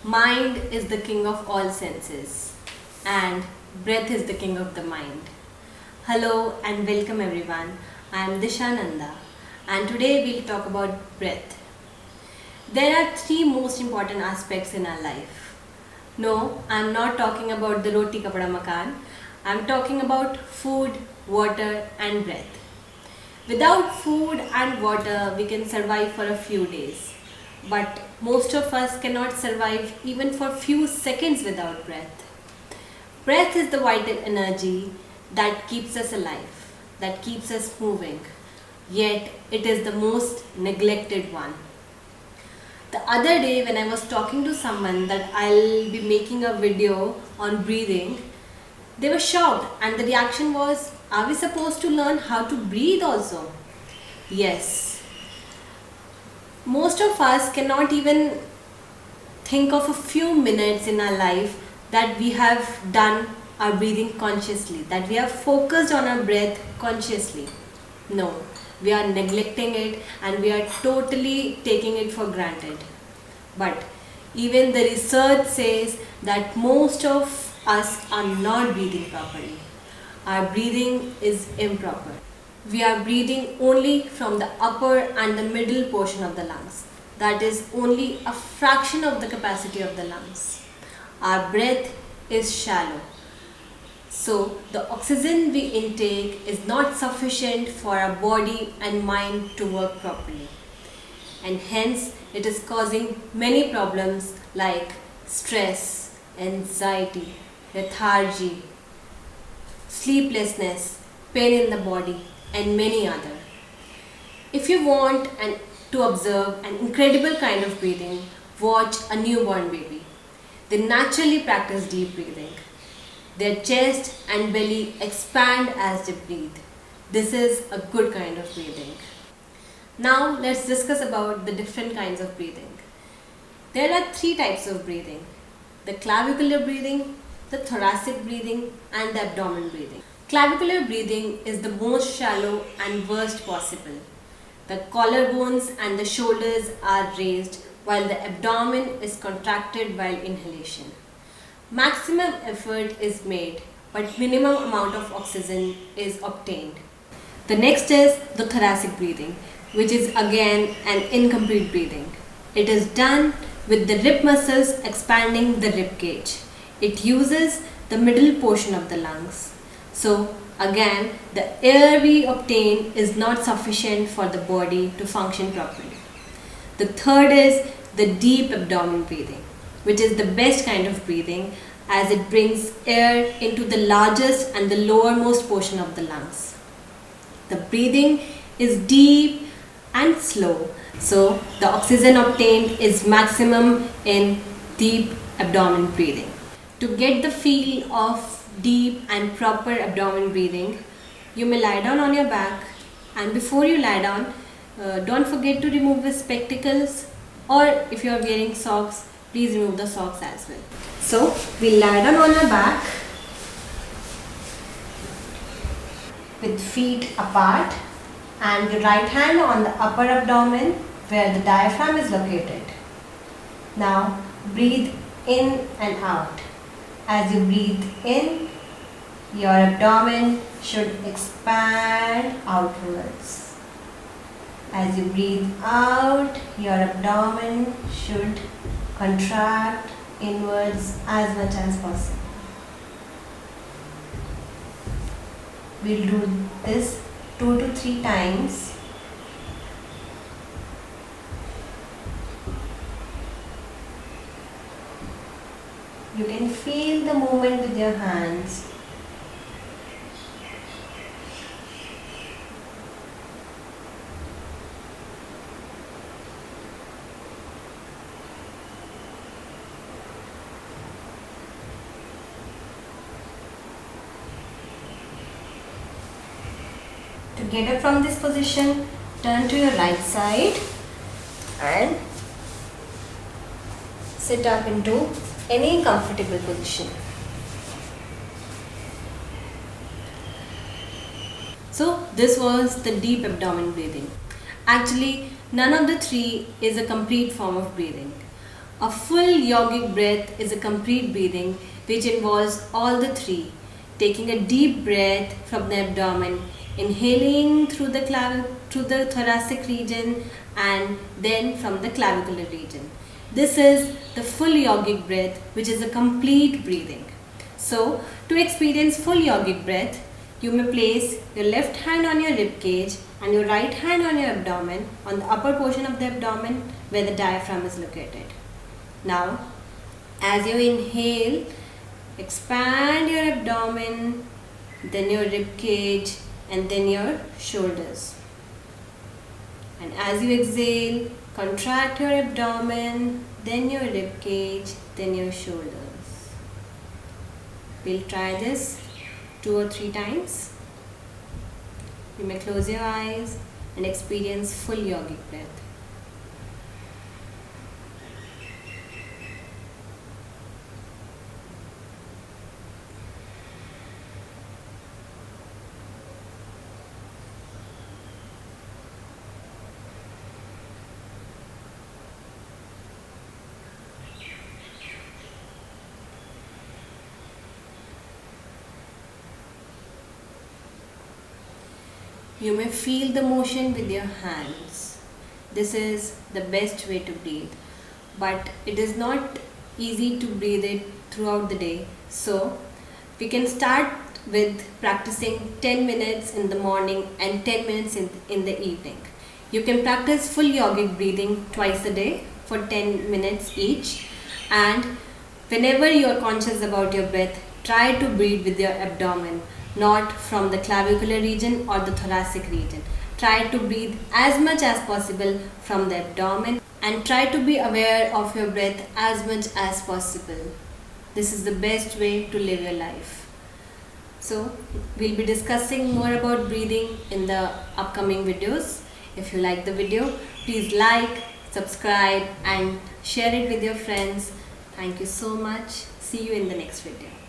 Mind is the king of all senses and breath is the king of the mind. Hello and welcome everyone. I am Disha Nanda and today we'll talk about breath. There are three most important aspects in our life. No, I am not talking about the roti kapda makan. I am talking about food, water and breath. Without food and water, we can survive for a few days. But most of us cannot survive even for few seconds without breath. Breath is the vital energy that keeps us alive, that keeps us moving. Yet it is the most neglected one. The other day when I was talking to someone that I'll be making a video on breathing, they were shocked and the reaction was, are we supposed to learn how to breathe also? Yes. Most of us cannot even think of a few minutes in our life that we have done our breathing consciously, that we have focused on our breath consciously. No, we are neglecting it and we are totally taking it for granted. But even the research says that most of us are not breathing properly. Our breathing is improper. We are breathing only from the upper and the middle portion of the lungs. That is only a fraction of the capacity of the lungs. Our breath is shallow. So the oxygen we intake is not sufficient for our body and mind to work properly. And hence it is causing many problems like stress, anxiety, lethargy, sleeplessness, pain in the body and many other. If you want to observe an incredible kind of breathing, watch a newborn baby. They naturally practice deep breathing. Their chest and belly expand as they breathe. This is a good kind of breathing. Now let's discuss about the different kinds of breathing. There are three types of breathing: the clavicular breathing, the thoracic breathing and the abdominal breathing. Clavicular breathing is the most shallow and worst possible. The collarbones and the shoulders are raised while the abdomen is contracted while inhalation. Maximum effort is made but minimum amount of oxygen is obtained. The next is the thoracic breathing, which is again an incomplete breathing. It is done with the rib muscles expanding the rib cage. It uses the middle portion of the lungs. So again, the air we obtain is not sufficient for the body to function properly. The third is the deep abdomen breathing, which is the best kind of breathing as it brings air into the largest and the lowermost portion of the lungs. The breathing is deep and slow, so the oxygen obtained is maximum in deep abdomen breathing. To get the feel of deep and proper abdomen breathing, you may lie down on your back, and before you lie down, don't forget to remove the spectacles, or if you are wearing socks, please remove the socks as well. So we lie down on our back with feet apart and your right hand on the upper abdomen where the diaphragm is located. Now breathe in and out. As you breathe in, your abdomen should expand outwards. As you breathe out, your abdomen should contract inwards as much as possible. We'll do this 2 to 3 times. You can feel the movement with your hands. To get up from this position, turn to your right side and sit up into any comfortable position. So this was the deep abdomen breathing. Actually, none of the three is a complete form of breathing. A full yogic breath is a complete breathing which involves all the three. Taking a deep breath from the abdomen, inhaling through the thoracic region and then from the clavicular region. This is the full yogic breath, which is a complete breathing. So, to experience full yogic breath, you may place your left hand on your rib cage and your right hand on your abdomen, on the upper portion of the abdomen where the diaphragm is located. Now, as you inhale, expand your abdomen, then your rib cage, and then your shoulders. And as you exhale, contract your abdomen, then your rib cage, then your shoulders. We'll try this 2 or 3 times. You may close your eyes and experience full yogic breath. You may feel the motion with your hands. This is the best way to breathe, but it is not easy to breathe it throughout the day. So we can start with practicing 10 minutes in the morning and 10 minutes in the evening. You can practice full yogic breathing twice a day for 10 minutes each, and whenever you are conscious about your breath, try to breathe with your abdomen, not from the clavicular region or the thoracic region. Try to breathe as much as possible from the abdomen and try to be aware of your breath as much as possible. This is the best way to live your life. So, we'll be discussing more about breathing in the upcoming videos. If you like the video, please like, subscribe and share it with your friends. Thank you so much. See you in the next video.